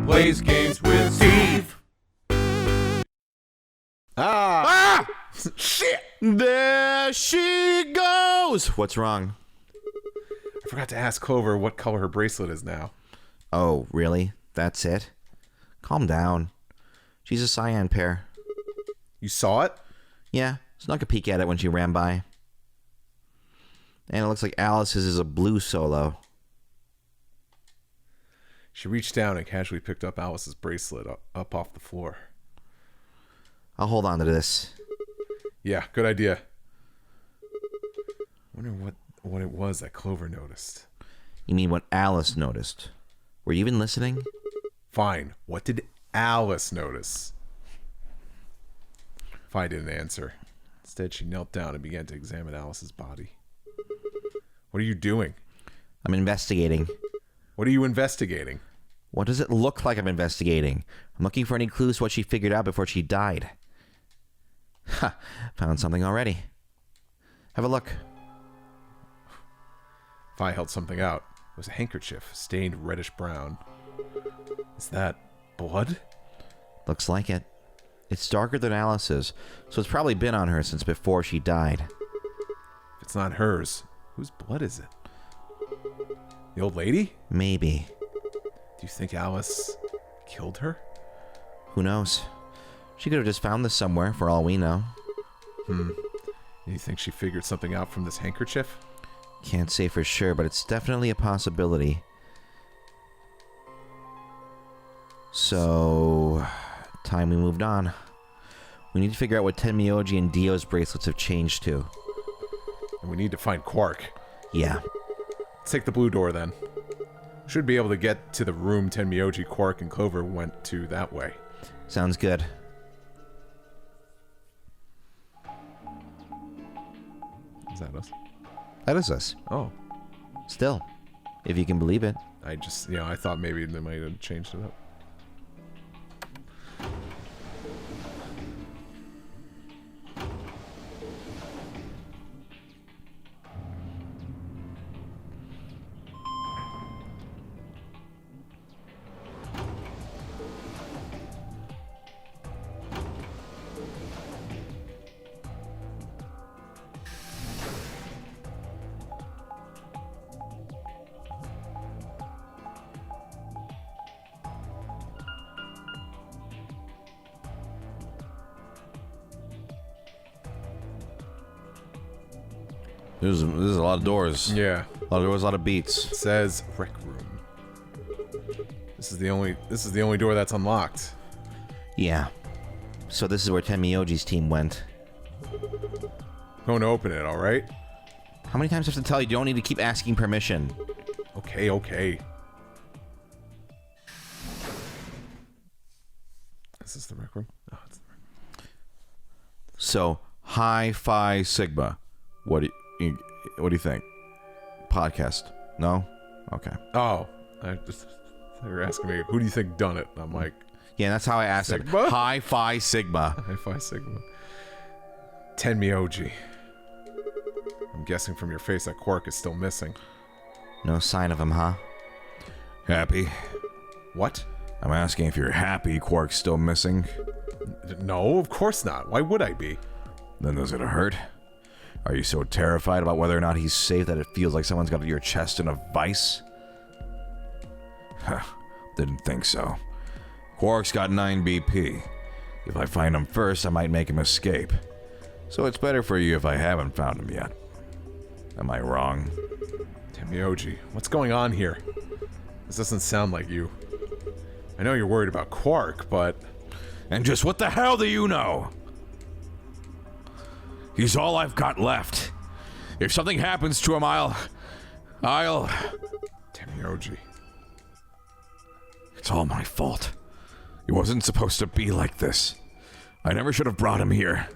plays games with Steve. Ah! Shit! There she goes! What's wrong? I forgot to ask Clover what color her bracelet is now. Oh, really? That's it? Calm down. She's a cyan pair. You saw it? Yeah, snuck a peek at it when she ran by. And it looks like Alice's is a blue solo. She reached down and casually picked up Alice's bracelet up off the floor. I'll hold on to this. Yeah, good idea. Wonder what it was that Clover noticed. You mean what Alice noticed? Were you even listening? Fine. What did Alice notice? Fi didn't answer. Instead, she knelt down and began to examine Alice's body. What are you doing? I'm investigating. What are you investigating? What does it look like I'm investigating? I'm looking for any clues to what she figured out before she died. Ha! Found something already. Have a look. Fi held something out. It was a handkerchief, stained reddish-brown. Is that blood? Looks like it. It's darker than Alice's, so it's probably been on her since before she died. If it's not hers, whose blood is it? The old lady? Maybe. Do you think Alice killed her? Who knows? She could have just found this somewhere, for all we know. You think she figured something out from this handkerchief? Can't say for sure, but it's definitely a possibility. So, time we moved on. We need to figure out what Tenmyoji and Dio's bracelets have changed to. And we need to find Quark. Yeah. Let's take the blue door then. Should be able to get to the room Tenmyoji, Quark, and Clover went to that way. Sounds good. Is that us? That is us. Oh. Still. If you can believe it. I just, I thought maybe they might have changed it up. There's a lot of doors. Yeah. A lot of doors, a lot of beats. It says rec room. This is the only door that's unlocked. Yeah. So this is where Tenmyoji's team went. Going to open it, alright? How many times do I have to tell you don't need to keep asking permission? Okay. Is this the rec room? Oh, it's the rec room. So, Hi-Fi Sigma. What do you think? Podcast? No? Okay. Oh, they were asking me, who do you think done it? And I'm like, Yeah, that's how I asked it. Sigma? Hi-Fi Sigma. Hi-Fi Sigma. Tenmyoji. I'm guessing from your face that Quark is still missing. No sign of him, huh? Happy? What? I'm asking if you're happy Quark's still missing. No, of course not. Why would I be? Then does it hurt? Are you so terrified about whether or not he's safe that it feels like someone's got your chest in a vice? Huh, didn't think so. Quark's got 9 BP. If I find him first, I might make him escape. So it's better for you if I haven't found him yet. Am I wrong? Tenmyoji, what's going on here? This doesn't sound like you. I know you're worried about Quark, but... And just what the hell do you know? He's all I've got left. If something happens to him, I'll... Tenmyoji. It's all my fault. It wasn't supposed to be like this. I never should have brought him here.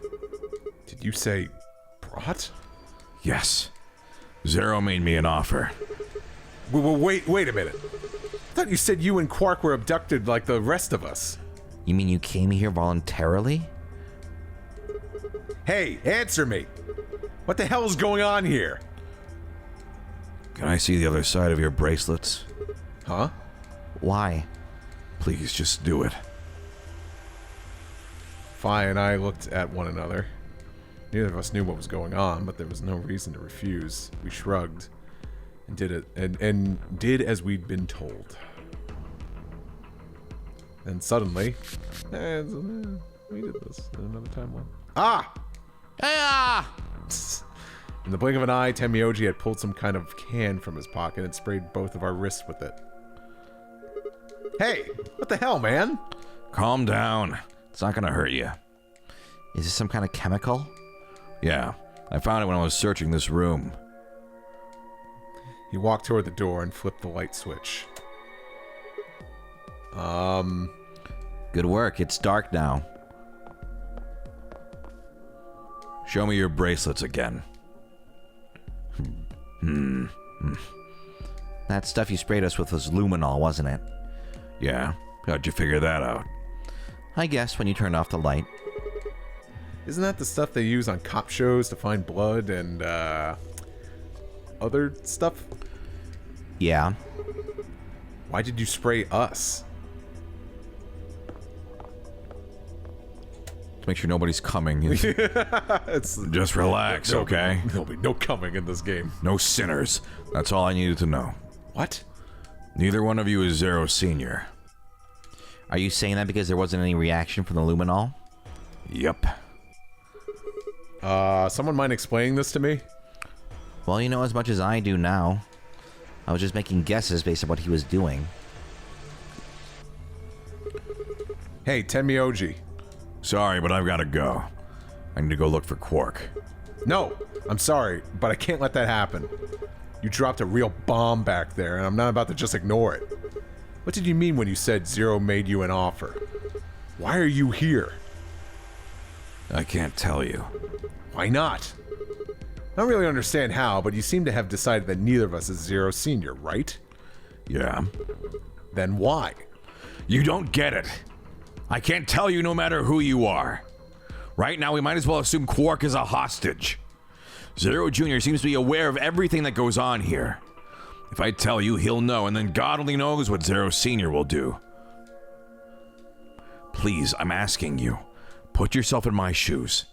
Did you say brought? Yes. Zero made me an offer. Wait a minute. I thought you said you and Quark were abducted like the rest of us. You mean you came here voluntarily? Hey, answer me. What the hell is going on here? Can I see the other side of your bracelets? Huh? Why? Please, just do it. Fi and I looked at one another. Neither of us knew what was going on, but there was no reason to refuse. We shrugged and did it, and did as we'd been told. And suddenly, we did this in another timeline. Ah! Ah! In the blink of an eye, Tenmyoji had pulled some kind of can from his pocket and sprayed both of our wrists with it. Hey, what the hell, man? Calm down. It's not gonna hurt you. Is this some kind of chemical? Yeah, I found it when I was searching this room. He walked toward the door and flipped the light switch. Good work. It's dark now. Show me your bracelets again. That stuff you sprayed us with was luminol, wasn't it? Yeah, how'd you figure that out? I guess when you turned off the light. Isn't that the stuff they use on cop shows to find blood and, other stuff? Yeah. Why did you spray us? To make sure nobody's coming. It's Just relax, okay? There'll be no coming in this game. No sinners. That's all I needed to know. What? Neither one of you is Zero Senior. Are you saying that because there wasn't any reaction from the luminol? Yep. Someone mind explaining this to me? Well, you know as much as I do now. I was just making guesses based on what he was doing. Hey, Tenmyoji. Sorry, but I've gotta go. I need to go look for Quark. No, I'm sorry, but I can't let that happen. You dropped a real bomb back there, and I'm not about to just ignore it. What did you mean when you said Zero made you an offer? Why are you here? I can't tell you. Why not? I don't really understand how, but you seem to have decided that neither of us is Zero Senior, right? Yeah. Then why? You don't get it. I can't tell you no matter who you are. Right now, we might as well assume Quark is a hostage. Zero Jr. seems to be aware of everything that goes on here. If I tell you, he'll know, and then God only knows what Zero Sr. will do. Please, I'm asking you. Put yourself in my shoes.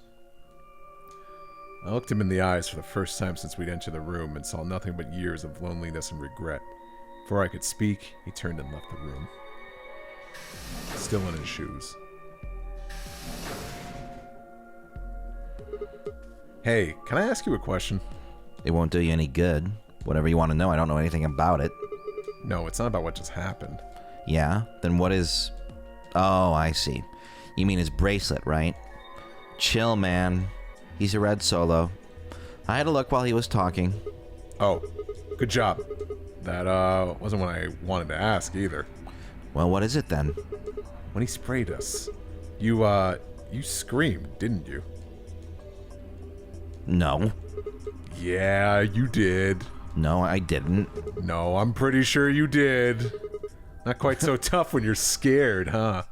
I looked him in the eyes for the first time since we'd entered the room and saw nothing but years of loneliness and regret. Before I could speak, he turned and left the room. Still in his shoes. Hey, can I ask you a question? It won't do you any good. Whatever you want to know, I don't know anything about it. No, it's not about what just happened. Yeah? Then what is... Oh, I see. You mean his bracelet, right? Chill, man. He's a red solo. I had a look while he was talking. Oh, good job. That, wasn't what I wanted to ask either. Well, what is it then? When he sprayed us, you screamed, didn't you? No. Yeah, you did. No, I didn't. No, I'm pretty sure you did. Not quite so tough when you're scared, huh?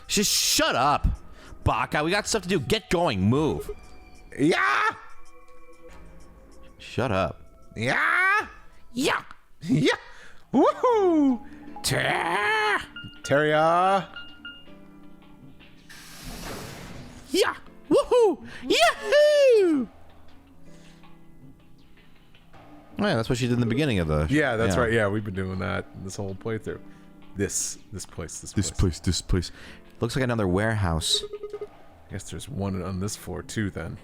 Just shut up! Baka, we got stuff to do. Get going. Move. Yeah! Shut up. Yeah! Yeah! Yeah! Woohoo! Teria! Yeah! Woohoo! Yahoo! Oh, yeah, that's what she did in the beginning of the... Yeah, that's right. Yeah, we've been doing that this whole playthrough. This place. Looks like another warehouse. Guess there's one on this floor too, then.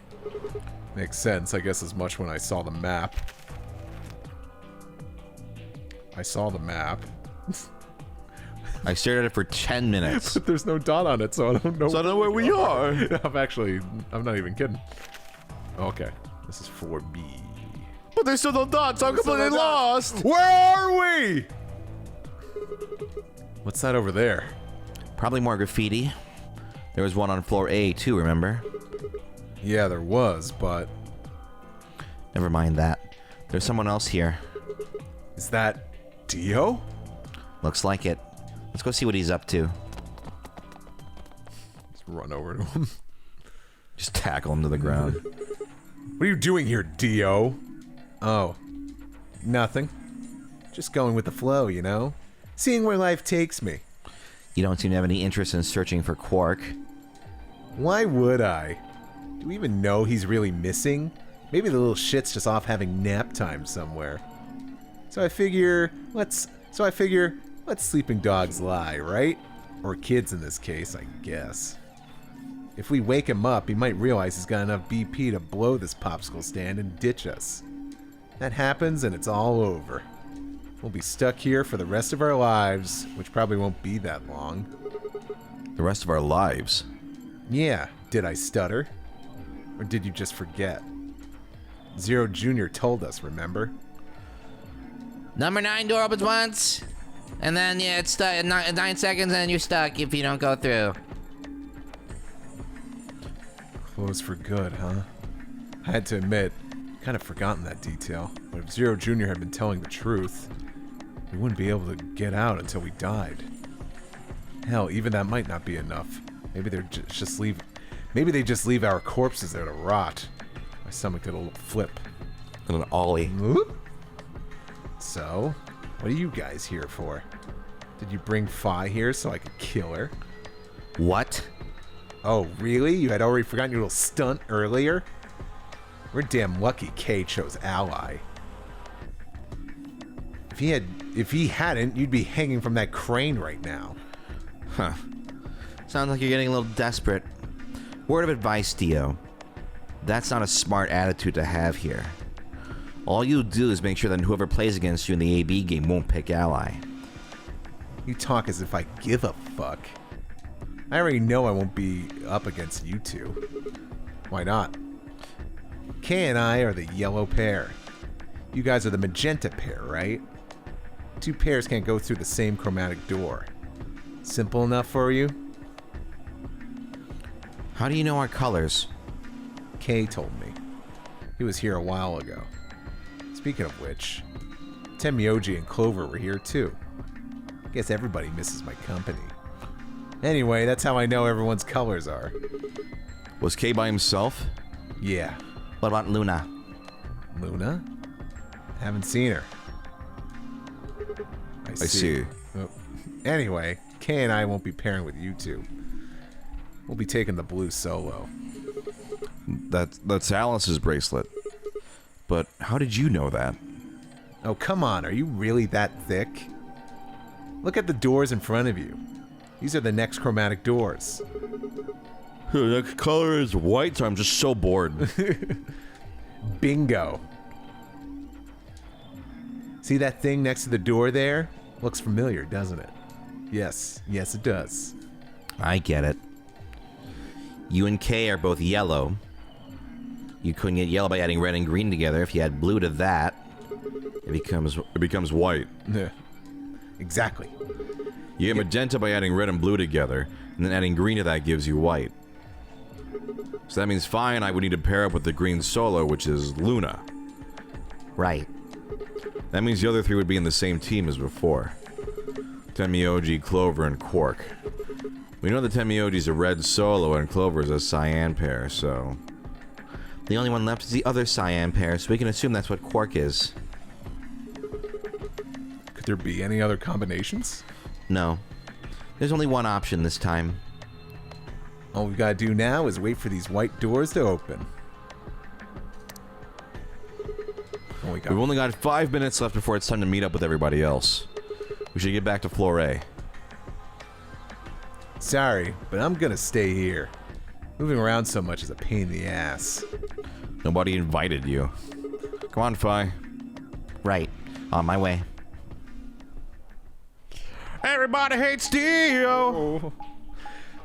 Makes sense, I guess, as much when I saw the map. I saw the map. I stared at it for 10 minutes. But there's no dot on it, so I don't know. So I don't know where we are. I'm not even kidding. Okay, this is 4B. But there's still no dots. I'm completely lost. Where are we? What's that over there? Probably more graffiti. There was one on floor A too, remember? Yeah, there was, but... Never mind that. There's someone else here. Is that Dio? Looks like it. Let's go see what he's up to. Just run over to him. Just tackle him to the ground. What are you doing here, Dio? Oh. Nothing. Just going with the flow, you know? Seeing where life takes me. You don't seem to have any interest in searching for Quark. Why would I? Do we even know he's really missing? Maybe the little shit's just off having nap time somewhere. So I figure, let sleeping dogs lie, right? Or kids in this case, I guess. If we wake him up, he might realize he's got enough BP to blow this popsicle stand and ditch us. That happens and it's all over. We'll be stuck here for the rest of our lives, which probably won't be that long. The rest of our lives? Yeah, did I stutter? Or did you just forget? Zero Jr. told us, remember? Number 9 door opens once, and then yeah, it's stuck. 9 seconds, and then you're stuck if you don't go through. Closed for good, huh? I had to admit, kind of forgotten that detail. But if Zero Jr. had been telling the truth, we wouldn't be able to get out until we died. Hell, even that might not be enough. Maybe they just leave our corpses there to rot. My stomach did a little flip. And an ollie. Whoop. So, what are you guys here for? Did you bring Fi here so I could kill her? What? Oh, really? You had already forgotten your little stunt earlier? We're damn lucky Kay chose Ally. If he hadn't, you'd be hanging from that crane right now. Huh. Sounds like you're getting a little desperate. Word of advice, Dio. That's not a smart attitude to have here. All you do is make sure that whoever plays against you in the AB game won't pick Ally. You talk as if I give a fuck. I already know I won't be up against you two. Why not? Kay and I are the yellow pair. You guys are the magenta pair, right? Two pairs can't go through the same chromatic door. Simple enough for you? How do you know our colors? Kay told me. He was here a while ago. Speaking of which, Temyoji and Clover were here too. Guess everybody misses my company. Anyway, that's how I know everyone's colors are. Was Kay by himself? Yeah. What about Luna? Luna? Haven't seen her. I see. Oh. Anyway, Kay and I won't be pairing with you two. We'll be taking the blue solo. That's Alice's bracelet. But how did you know that? Oh, come on. Are you really that thick? Look at the doors in front of you. These are the next chromatic doors. The color is white, so I'm just so bored. Bingo. See that thing next to the door there? Looks familiar, doesn't it? Yes, it does. I get it. You and Kay are both yellow. You couldn't get yellow by adding red and green together. If you add blue to that, it becomes white. Yeah. Exactly. You get magenta by adding red and blue together, and then adding green to that gives you white. So that means Fi and I would need to pair up with the green solo, which is Luna. Right. That means the other three would be in the same team as before. Temyoji, Clover, and Quark. We know that Temyoji's a red solo and Clover is a cyan pair, so... The only one left is the other cyan pair, so we can assume that's what Quark is. Could there be any other combinations? No. There's only one option this time. All we gotta do now is wait for these white doors to open. We've only got 5 minutes left before it's time to meet up with everybody else. We should get back to floor A. Sorry, but I'm gonna stay here. Moving around so much is a pain in the ass. Nobody invited you. Come on, Fi. Right. On my way. Everybody hates Dio!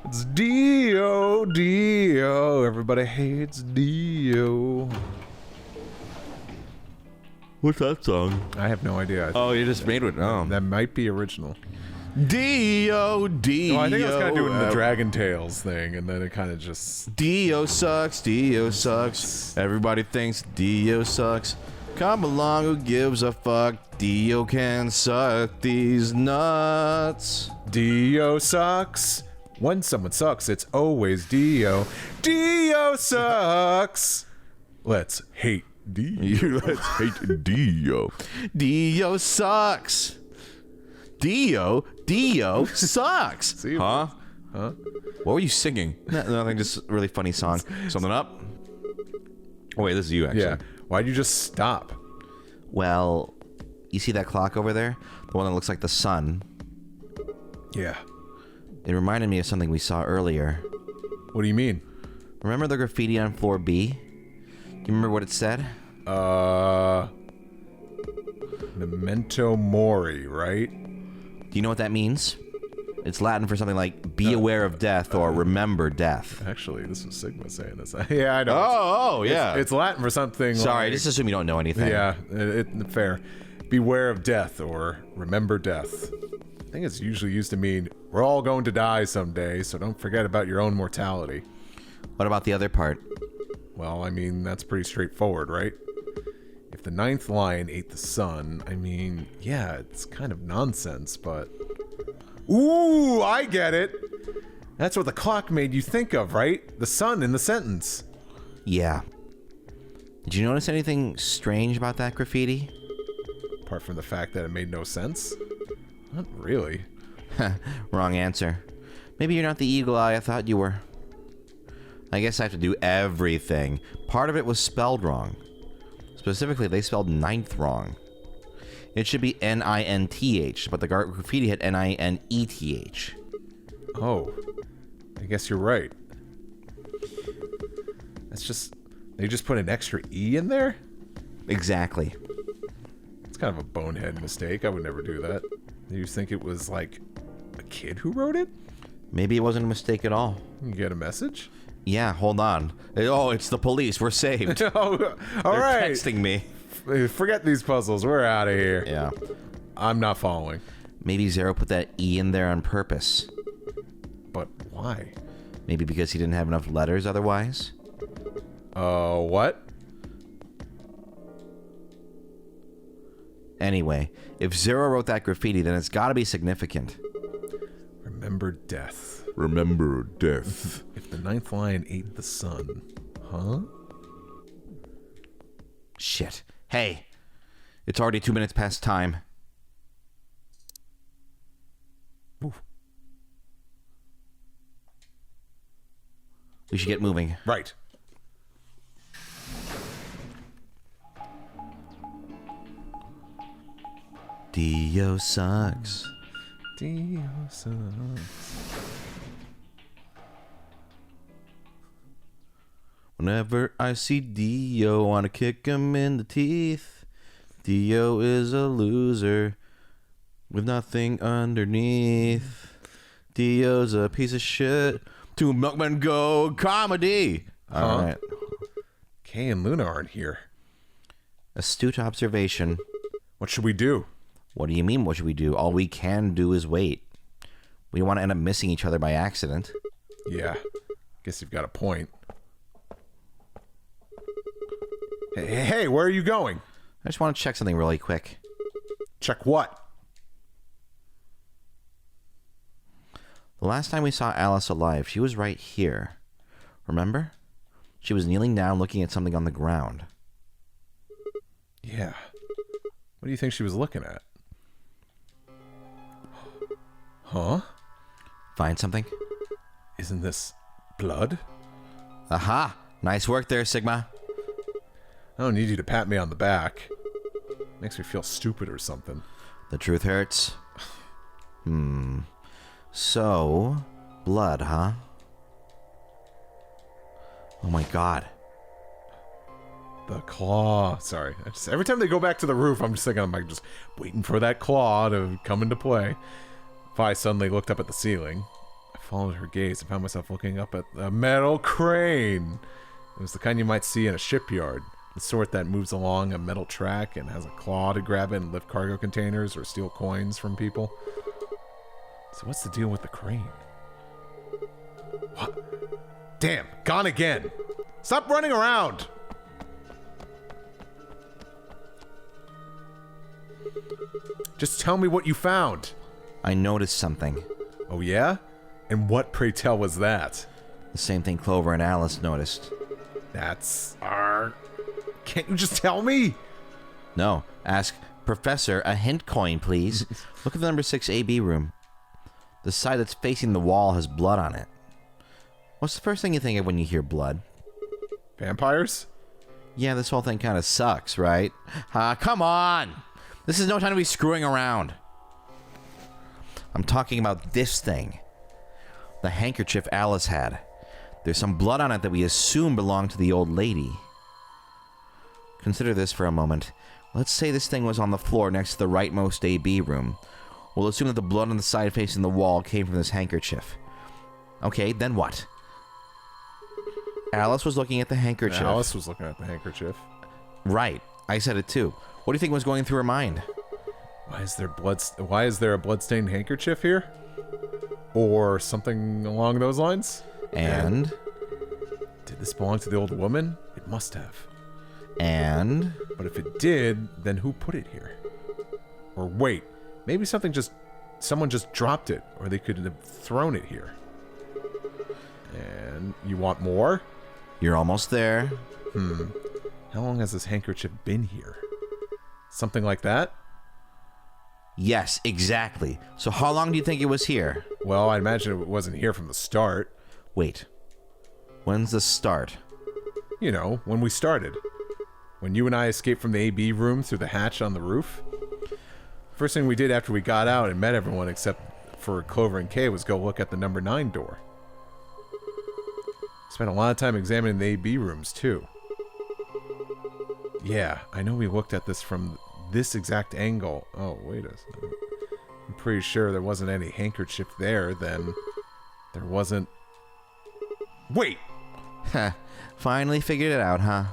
It's Dio, Dio. Everybody hates Dio. What's that song? I have no idea. Oh, you just made it. Oh. That might be original. Dio, Dio. Oh, I think I was kind of doing the Dragon Tales thing, and then it kind of just... Dio sucks, Dio sucks. Everybody thinks Dio sucks. Come along, who gives a fuck? Dio can suck these nuts. Dio sucks. When someone sucks, it's always Dio. Dio sucks. Let's hate Dio. Let's hate Dio. Dio sucks. Dio sucks. See? Huh? Huh? What were you singing? Nothing, just a really funny song. Something up? Oh, wait, this is you, actually. Yeah. Why'd you just stop? Well, you see that clock over there? The one that looks like the sun? Yeah. It reminded me of something we saw earlier. What do you mean? Remember the graffiti on floor B? Do you remember what it said? Memento Mori, right? Do you know what that means? It's Latin for something like "be aware of death" or "remember death." Actually, this was Sigma saying this. Yeah, I know. Oh, yeah. It's Latin for something. Sorry, like, just assume you don't know anything. Yeah, fair. Beware of death or remember death. I think it's usually used to mean we're all going to die someday, so don't forget about your own mortality. What about the other part? Well, I mean, that's pretty straightforward, right? If the ninth lion ate the sun, I mean, yeah, it's kind of nonsense, but... Ooh, I get it! That's what the clock made you think of, right? The sun in the sentence. Yeah. Did you notice anything strange about that graffiti? Apart from the fact that it made no sense? Not really. Wrong answer. Maybe you're not the eagle eye I thought you were. I guess I have to do everything. Part of it was spelled wrong. Specifically, they spelled ninth wrong. It should be N-I-N-T-H, but the graffiti had N-I-N-E-T-H. Oh, I guess you're right. That's just... They just put an extra E in there? Exactly. It's kind of a bonehead mistake. I would never do that. You think it was, like, a kid who wrote it? Maybe it wasn't a mistake at all. You get a message? Yeah, hold on. Oh, it's the police. We're saved. Oh, all They're right. texting me. Forget these puzzles. We're out of here. Yeah. I'm not following. Maybe Zero put that E in there on purpose. But why? Maybe because he didn't have enough letters otherwise? What? Anyway, if Zero wrote that graffiti, then it's gotta be significant. Remember death. Remember death. If the ninth lion ate the sun. Huh? Shit. Hey, it's already 2 minutes past time. Ooh. We should get moving. Right. Dio sucks. Dio sucks. Whenever I see Dio, wanna kick him in the teeth. Dio is a loser with nothing underneath. Dio's a piece of shit. To Milkman Go comedy. All right. Kay and Luna aren't here. Astute observation. What should we do? What do you mean, what should we do? All we can do is wait. We don't want to end up missing each other by accident. Yeah. Guess you've got a point. Hey, where are you going? I just want to check something really quick. Check what? The last time we saw Alice alive, she was right here. Remember? She was kneeling down looking at something on the ground. Yeah. What do you think she was looking at? Huh? Find something? Isn't this blood? Aha! Nice work there, Sigma. I don't need you to pat me on the back. Makes me feel stupid or something. The truth hurts. So, blood, huh? Oh my god. The claw. Sorry. Every time they go back to the roof, I'm just thinking, I'm like just waiting for that claw to come into play. Vi suddenly looked up at the ceiling. I followed her gaze and found myself looking up at a metal crane. It was the kind you might see in a shipyard. The sort that moves along a metal track and has a claw to grab it and lift cargo containers or steal coins from people. So what's the deal with the crane? What? Damn, gone again. Stop running around. Just tell me what you found. I noticed something. Oh yeah? And what, pray tell, was that? The same thing Clover and Alice noticed. That's... Can't you just tell me? No, ask Professor, a hint coin, please. Look at the number 6 AB room. The side that's facing the wall has blood on it. What's the first thing you think of when you hear blood? Vampires? Yeah, this whole thing kind of sucks, right? Come on! This is no time to be screwing around. I'm talking about this thing. The handkerchief Alice had. There's some blood on it that we assume belonged to the old lady. Consider this for a moment. Let's say this thing was on the floor next to the rightmost AB room. We'll assume that the blood on the side facing the wall came from this handkerchief. Okay, then what? Alice was looking at the handkerchief. Alice was looking at the handkerchief. Right. I said it too. What do you think was going through her mind? Why is there a bloodstained handkerchief here? Or something along those lines? And? Did this belong to the old woman? It must have. And? But if it did, then who put it here? Or wait, maybe someone just dropped it, or they could have thrown it here. And you want more? You're almost there. How long has this handkerchief been here? Something like that? Yes, exactly. So how long do you think it was here? Well, I imagine it wasn't here from the start. Wait. When's the start? You know, when we started. When you and I escaped from the AB room through the hatch on the roof. First thing we did after we got out and met everyone except for Clover and Kay was go look at the number 9 door. Spent a lot of time examining the AB rooms, too. Yeah, I know we looked at this from this exact angle. Oh, wait a second. I'm pretty sure there wasn't any handkerchief there, then there wasn't... Wait! Finally figured it out, huh?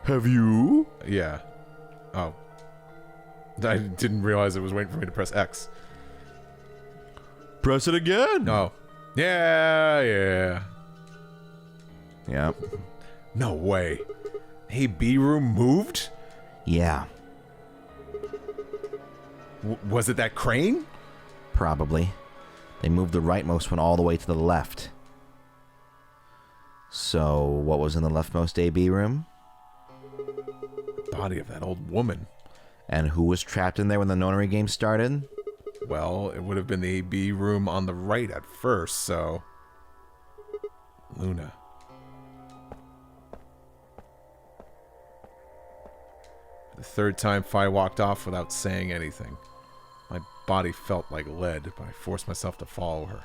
Have you? Yeah. Oh. I didn't realize it was waiting for me to press X. Press it again. Oh. Yeah. Yeah. No way. AB room moved? Yeah, Was it that crane? probably. They moved the rightmost one all the way to the left. So, what was in the leftmost AB room? Body of that old woman. And who was trapped in there when the nonary game started? Well, it would have been the AB room on the right at first, so... Luna. For the third time, Fi walked off without saying anything. My body felt like lead, but I forced myself to follow her.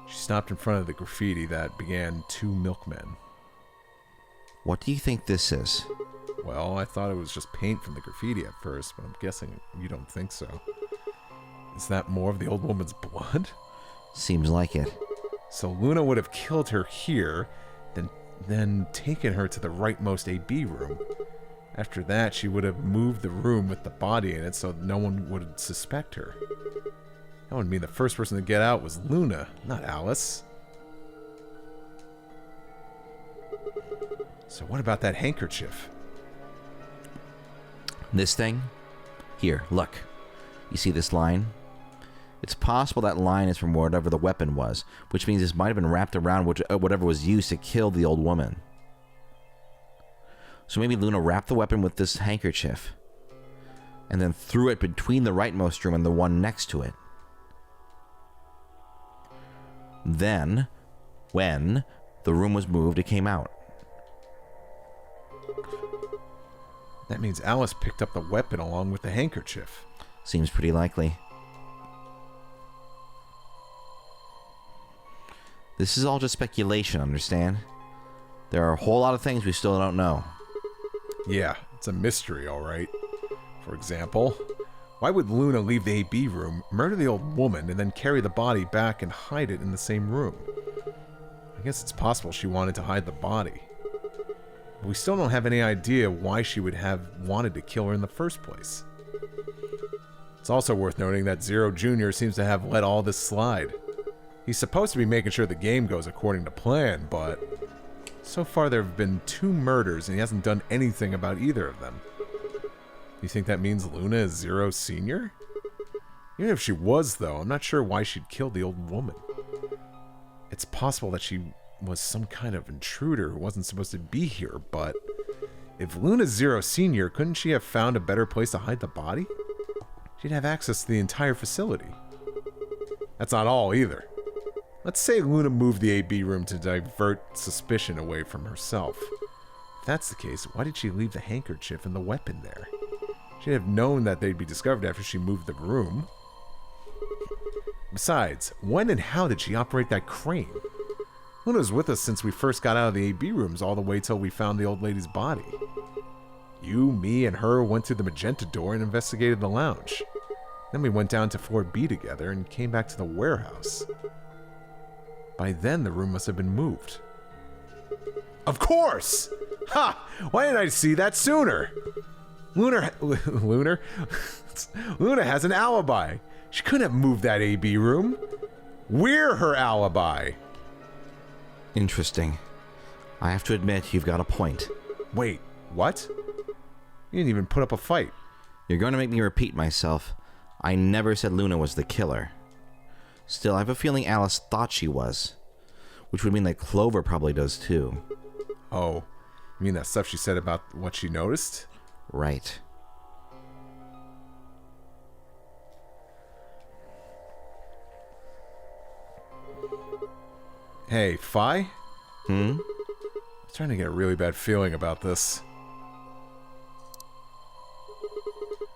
She stopped in front of the graffiti that began 2 milkmen. What do you think this is? Well, I thought it was just paint from the graffiti at first, but I'm guessing you don't think so. Is that more of the old woman's blood? Seems like it. So Luna would have killed her here, then taken her to the rightmost AB room. After that, she would have moved the room with the body in it so no one would suspect her. That would mean the first person to get out was Luna, not Alice. So what about that handkerchief? This thing? Here, look. You see this line? It's possible that line is from whatever the weapon was, which means this might have been wrapped around whatever was used to kill the old woman. So maybe Luna wrapped the weapon with this handkerchief, and then threw it between the rightmost room and the one next to it. Then, when the room was moved, it came out. That means Alice picked up the weapon along with the handkerchief. Seems pretty likely. This is all just speculation, understand? There are a whole lot of things we still don't know. Yeah, it's a mystery, all right. For example, why would Luna leave the AB room, murder the old woman, and then carry the body back and hide it in the same room? I guess it's possible she wanted to hide the body. But we still don't have any idea why she would have wanted to kill her in the first place. It's also worth noting that Zero Jr. seems to have let all this slide. He's supposed to be making sure the game goes according to plan, but so far there have been 2 murders and he hasn't done anything about either of them. You think that means Luna is Zero Sr.? Even if she was, though, I'm not sure why she'd kill the old woman. It's possible that she was some kind of intruder who wasn't supposed to be here, but If Luna Zero Sr., couldn't she have found a better place to hide the body? She'd have access to the entire facility. That's not all either. Let's say Luna moved the AB room to divert suspicion away from herself. If that's the case, why did she leave the handkerchief and the weapon there? She'd have known that they'd be discovered after she moved the room. Besides, when and how did she operate that crane? Luna was with us since we first got out of the AB rooms all the way till we found the old lady's body. You, me, and her went through the magenta door and investigated the lounge. Then we went down to floor B together and came back to the warehouse. By then, the room must have been moved. Of course! Ha! Why didn't I see that sooner? Luna has an alibi. She couldn't have moved that AB room. We're her alibi. Interesting. I have to admit, you've got a point. Wait, what? You didn't even put up a fight. You're going to make me repeat myself. I never said Luna was the killer. Still, I have a feeling Alice thought she was. Which would mean that Clover probably does too. Oh, you mean that stuff she said about what she noticed? Right. Hey, Fi? Hmm? I'm starting to get a really bad feeling about this.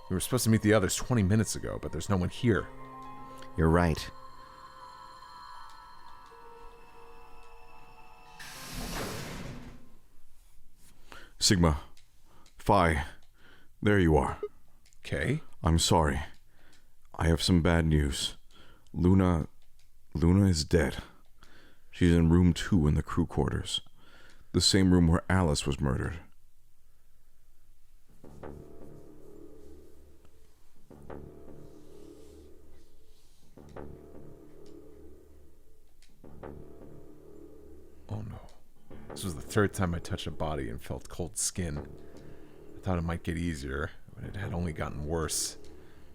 We were supposed to meet the others 20 minutes ago, but there's no one here. You're right. Sigma. Phi. There you are. Okay. I'm sorry. I have some bad news. Luna is dead. She's in room 2 in the crew quarters. The same room where Alice was murdered. Oh no. This was the third time I touched a body and felt cold skin. I thought it might get easier, but it had only gotten worse.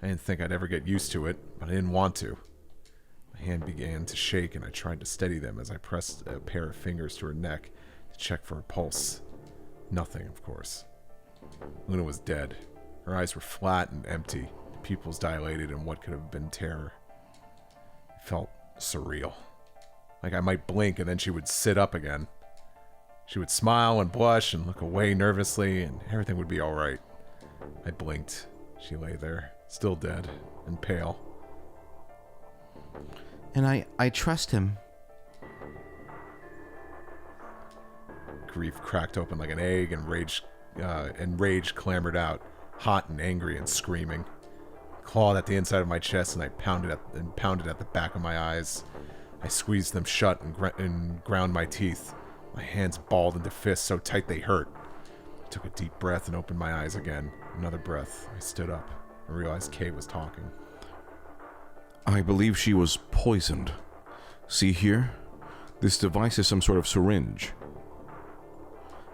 I didn't think I'd ever get used to it, but I didn't want to. My hand began to shake and I tried to steady them as I pressed a pair of fingers to her neck to check for her pulse. Nothing, of course. Luna was dead. Her eyes were flat and empty, pupils dilated in what could have been terror. It felt surreal. Like I might blink and then she would sit up again. She would smile and blush and look away nervously and everything would be alright. I blinked. She lay there, still dead and pale. And I trust him. Grief cracked open like an egg and rage clambered out, hot and angry and screaming. Clawed at the inside of my chest and I pounded at the back of my eyes. I squeezed them shut and ground my teeth. My hands balled into fists so tight they hurt. I took a deep breath and opened my eyes again. Another breath. I stood up. I realized Kay was talking. I believe she was poisoned. See here? This device is some sort of syringe.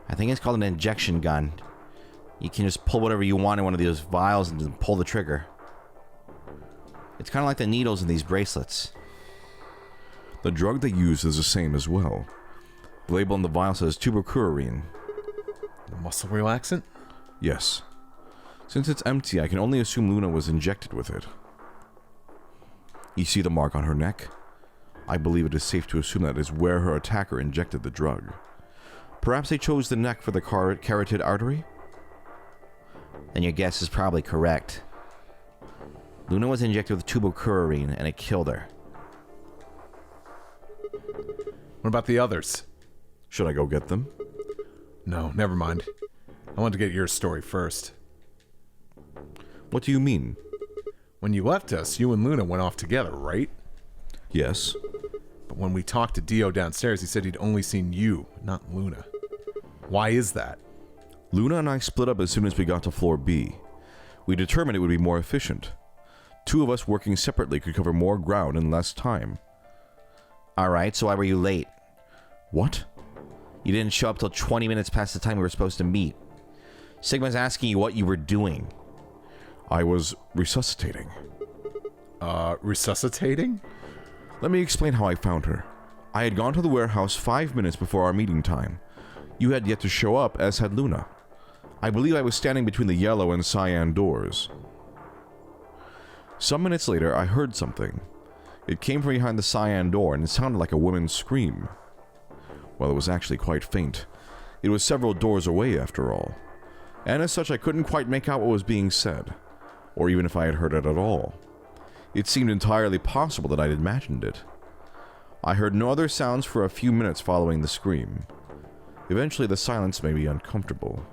I think it's called an injection gun. You can just pull whatever you want in one of those vials and just pull the trigger. It's kind of like the needles in these bracelets. The drug they use is the same as well. The label on the vial says tubercularine. The muscle relaxant? Yes. Since it's empty, I can only assume Luna was injected with it. You see the mark on her neck? I believe it is safe to assume that is where her attacker injected the drug. Perhaps they chose the neck for the carotid artery? Then your guess is probably correct. Luna was injected with tubercularine and it killed her. What about the others? Should I go get them? No, never mind. I want to get your story first. What do you mean? When you left us, you and Luna went off together, right? Yes. But when we talked to Dio downstairs, he said he'd only seen you, not Luna. Why is that? Luna and I split up as soon as we got to floor B. We determined it would be more efficient. Two of us working separately could cover more ground in less time. Alright, so why were you late? What? You didn't show up till 20 minutes past the time we were supposed to meet. Sigma's asking you what you were doing. I was resuscitating. Resuscitating? Let me explain how I found her. I had gone to the warehouse 5 minutes before our meeting time. You had yet to show up, as had Luna. I believe I was standing between the yellow and cyan doors. Some minutes later, I heard something. It came from behind the cyan door, and it sounded like a woman's scream. Well, it was actually quite faint. It was several doors away, after all. And as such, I couldn't quite make out what was being said, or even if I had heard it at all. It seemed entirely possible that I'd imagined it. I heard no other sounds for a few minutes following the scream. Eventually, the silence made me uncomfortable.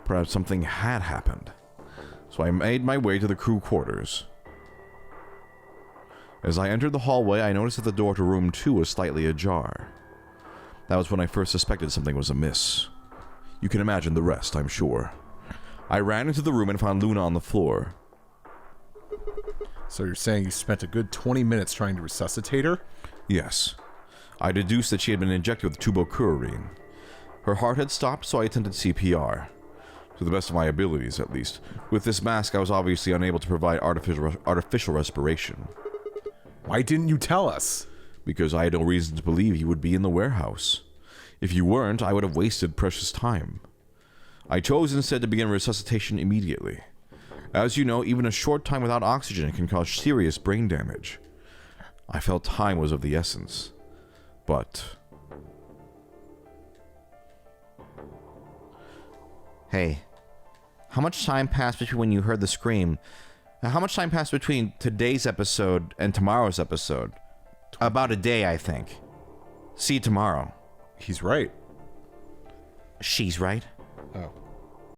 Perhaps something had happened. So I made my way to the crew quarters. As I entered the hallway, I noticed that the door to room 2 was slightly ajar. That was when I first suspected something was amiss. You can imagine the rest, I'm sure. I ran into the room and found Luna on the floor. So you're saying you spent a good 20 minutes trying to resuscitate her? Yes. I deduced that she had been injected with tubocurarine. Her heart had stopped, so I attempted CPR. To the best of my abilities, at least. With this mask, I was obviously unable to provide artificial respiration. Why didn't you tell us? Because I had no reason to believe you would be in the warehouse. If you weren't, I would have wasted precious time. I chose instead to begin resuscitation immediately. As you know, even a short time without oxygen can cause serious brain damage. I felt time was of the essence. But... Hey, how much time passed between when you heard the scream? How much time passed between today's episode and tomorrow's episode? About a day, I think. See you tomorrow. He's right. She's right. Oh.